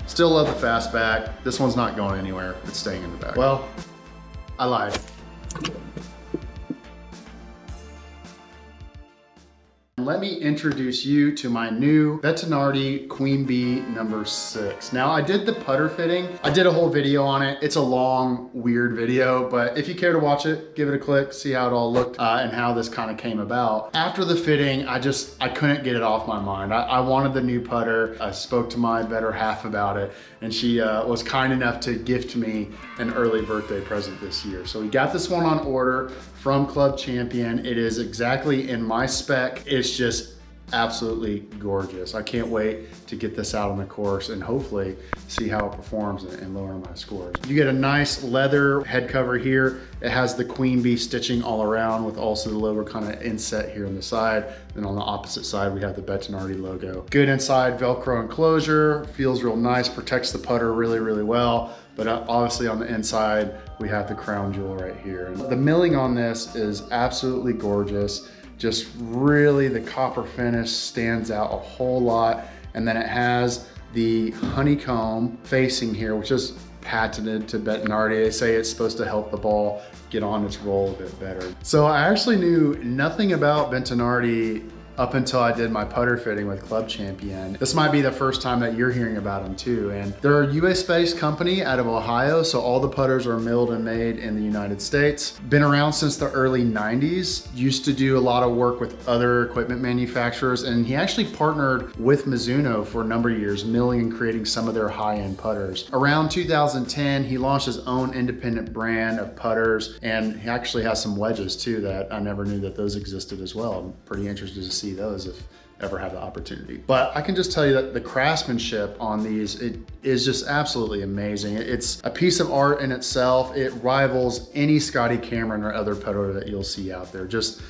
Still love the fastback. This one's not going anywhere. It's staying in the bag. Well, I lied. Let me introduce you to my new Bettinardi Queen Bee number 6. Now I did the putter fitting. I did a whole video on it. It's a long, weird video, but if you care to watch it, give it a click, see how it all looked and how this kind of came about. After the fitting, I couldn't get it off my mind. I wanted the new putter. I spoke to my better half about it, and she was kind enough to gift me an early birthday present this year. So we got this one on order from Club Champion. It is exactly in my spec. It's just absolutely gorgeous. I can't wait to get this out on the course and hopefully see how it performs and lower my scores. You get a nice leather head cover here. It has the Queen Bee stitching all around with also the logo kind of inset here on the side. Then on the opposite side, we have the Bettinardi logo. Good inside Velcro enclosure, feels real nice, protects the putter really, really well. But obviously on the inside, we have the crown jewel right here. The milling on this is absolutely gorgeous. Just really, the copper finish stands out a whole lot. And then it has the honeycomb facing here, which is patented to Bettinardi. They say it's supposed to help the ball get on its roll a bit better. So I actually knew nothing about Bettinardi up until I did my putter fitting with Club Champion. This might be the first time that you're hearing about them too. And they're a US-based company out of Ohio, so all the putters are milled and made in the United States. Been around since the early 90s, used to do a lot of work with other equipment manufacturers, and he actually partnered with Mizuno for a number of years, milling and creating some of their high-end putters. Around 2010, he launched his own independent brand of putters, and he actually has some wedges too that I never knew that those existed as well. I'm pretty interested to see those if ever have the opportunity. But I can just tell you that the craftsmanship on these, it is just absolutely amazing. It's a piece of art in itself. It rivals any Scotty Cameron or other putter that you'll see out there. Just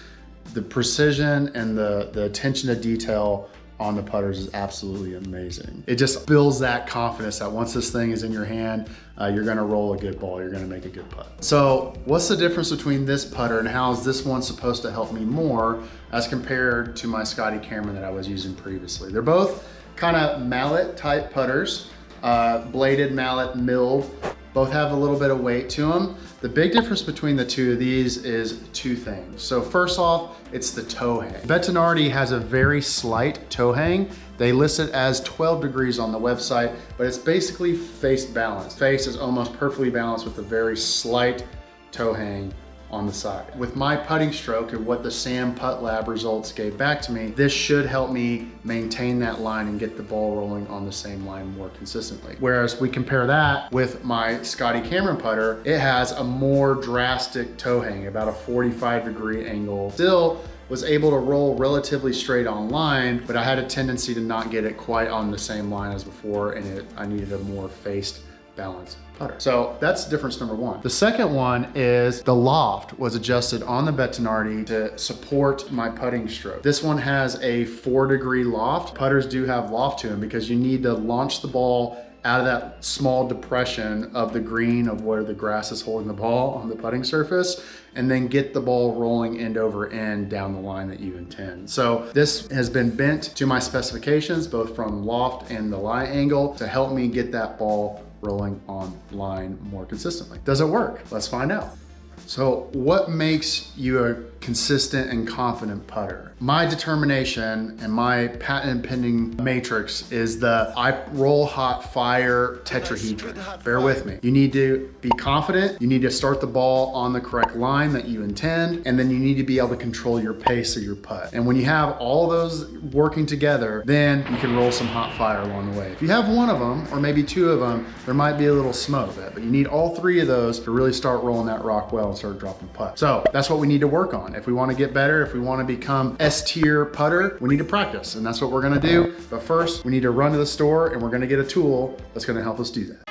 the precision and the attention to detail on the putters is absolutely amazing. It just builds that confidence that once this thing is in your hand, you're gonna roll a good ball, you're gonna make a good putt. So what's the difference between this putter and how is this one supposed to help me more as compared to my Scotty Cameron that I was using previously? They're both kind of mallet type putters, bladed mallet milled. Both have a little bit of weight to them. The big difference between the two of these is two things. So first off, it's the toe hang. Bettinardi has a very slight toe hang. They list it as 12 degrees on the website, but it's basically face balanced. Face is almost perfectly balanced with a very slight toe hang on the side. With my putting stroke and what the Sam Putt Lab results gave back to me, this should help me maintain that line and get the ball rolling on the same line more consistently. Whereas we compare that with my Scotty Cameron putter, it has a more drastic toe hang, about a 45-degree angle. Still was able to roll relatively straight on line, but I had a tendency to not get it quite on the same line as before, and I needed a more faced balanced putter. So that's difference number one. The second one is the loft was adjusted on the Bettinardi to support my putting stroke. This one has a 4-degree loft. Putters do have loft to them because you need to launch the ball out of that small depression of the green of where the grass is holding the ball on the putting surface, and then get the ball rolling end over end down the line that you intend. So this has been bent to my specifications, both from loft and the lie angle, to help me get that ball rolling on line more consistently. Does it work? Let's find out. So what makes you a consistent and confident putter? My determination and my patent pending matrix is the I roll hot fire tetrahedron. Bear with me. You need to be confident. You need to start the ball on the correct line that you intend, and then you need to be able to control your pace of your putt. And when you have all those working together, then you can roll some hot fire along the way. If you have one of them, or maybe two of them, there might be a little smoke, but you need all three of those to really start rolling that rock well and start dropping putts. So that's what we need to work on. If we want to get better, if we want to become S-tier putter, we need to practice, and that's what we're going to do. But first, we need to run to the store, and we're going to get a tool that's going to help us do that.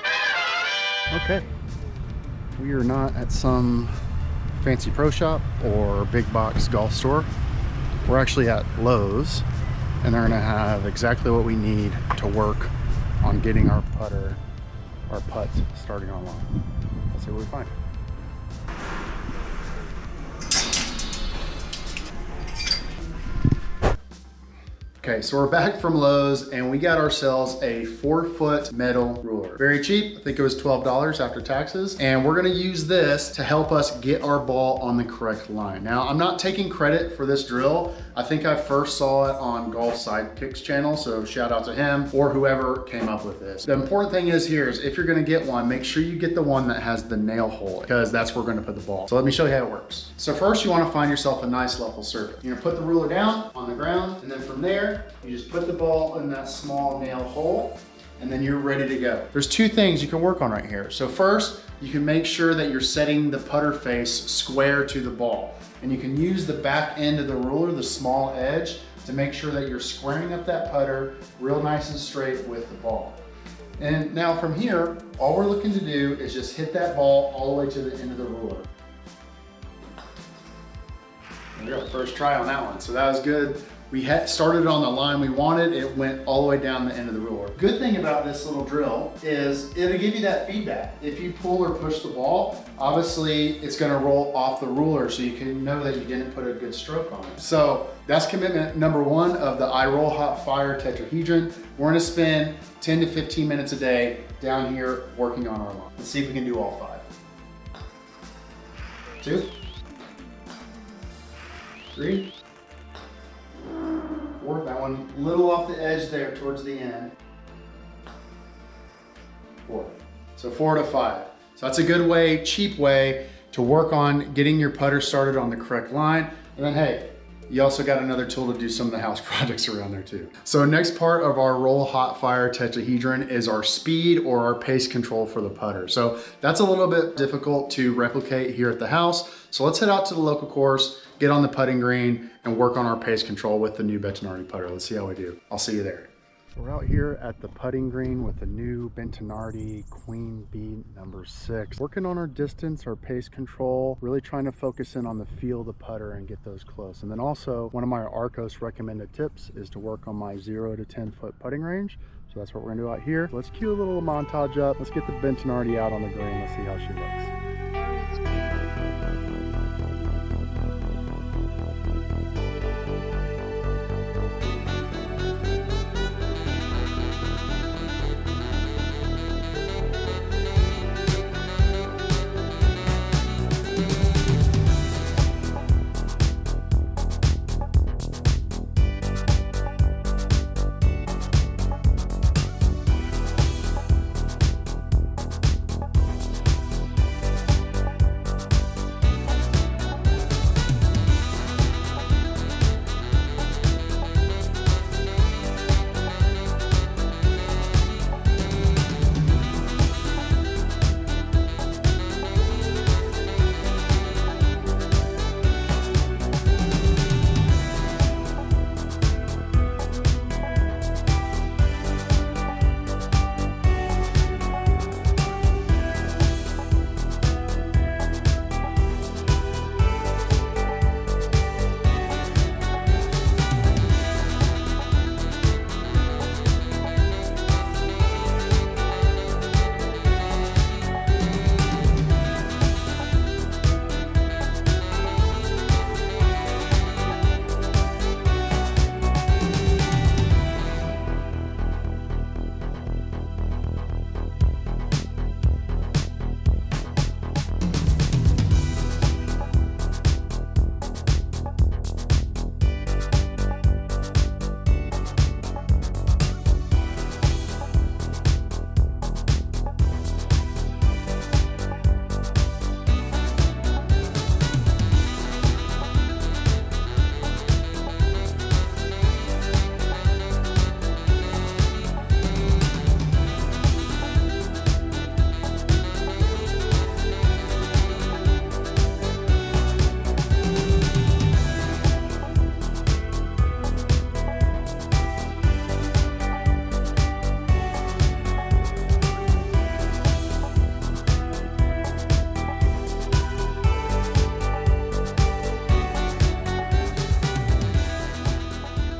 Okay, we are not at some fancy pro shop or big box golf store. We're actually at Lowe's, and they're going to have exactly what we need to work on getting our putt starting online. Let's see what we find. Okay, so we're back from Lowe's and we got ourselves a 4-foot metal ruler. Very cheap, I think it was $12 after taxes. And we're gonna use this to help us get our ball on the correct line. Now, I'm not taking credit for this drill. I think I first saw it on Golf Sidekick's channel, so shout out to him or whoever came up with this. The important thing is here is if you're gonna get one, make sure you get the one that has the nail hole because that's where we're gonna put the ball. So let me show you how it works. So first you wanna find yourself a nice level surface. You're gonna put the ruler down on the ground and then from there, you just put the ball in that small nail hole and then you're ready to go. There's 2 things you can work on right here. So first, you can make sure that you're setting the putter face square to the ball. And you can use the back end of the ruler, the small edge, to make sure that you're squaring up that putter real nice and straight with the ball. And now from here, all we're looking to do is just hit that ball all the way to the end of the ruler. There we go, first try on that one. So that was good. We had started on the line we wanted, it went all the way down the end of the ruler. Good thing about this little drill is it'll give you that feedback. If you pull or push the ball, obviously it's gonna roll off the ruler so you can know that you didn't put a good stroke on it. So that's commitment number 1 of the I Roll Hot Fire Tetrahedron. We're gonna spend 10 to 15 minutes a day down here working on our line. Let's see if we can do all 5. 2, 3, 4, that one a little off the edge there towards the end. 4. So 4 to 5. So that's a good way, cheap way to work on getting your putter started on the correct line. And then hey, you also got another tool to do some of the house projects around there too. So next part of our Roll Hot Fire Tetrahedron is our speed or our pace control for the putter. So that's a little bit difficult to replicate here at the house. So let's head out to the local course, get on the putting green and work on our pace control with the new Bettinardi putter. Let's see how we do. I'll see you there. So we're out here at the putting green with the new Bettinardi Queen Bee number 6. Working on our distance, our pace control, really trying to focus in on the feel of the putter and get those close. And then also one of my Arcos recommended tips is to work on my 0 to 10 foot putting range. So that's what we're gonna do out here. Let's cue a little montage up. Let's get the Bettinardi out on the green. Let's see how she looks.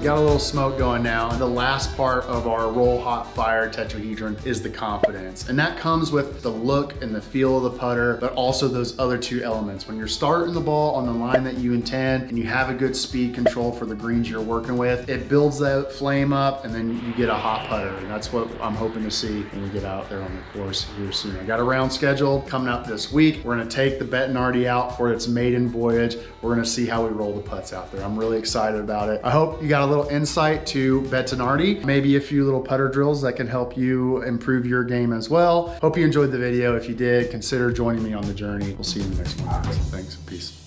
got a little smoke going now. And the last part of our roll hot fire tetrahedron is the confidence. And that comes with the look and the feel of the putter, but also those other two elements. When you're starting the ball on the line that you intend and you have a good speed control for the greens you're working with, it builds that flame up and then you get a hot putter. And that's what I'm hoping to see when we get out there on the course here soon. I got a round scheduled coming up this week. We're gonna take the Bettinardi out for its maiden voyage. We're gonna see how we roll the putts out there. I'm really excited about it. I hope you got a little insight to Bettinardi, maybe a few little putter drills that can help you improve your game as well. Hope you enjoyed the video. If you did, consider joining me on the journey. We'll see you in the next one. Thanks, peace.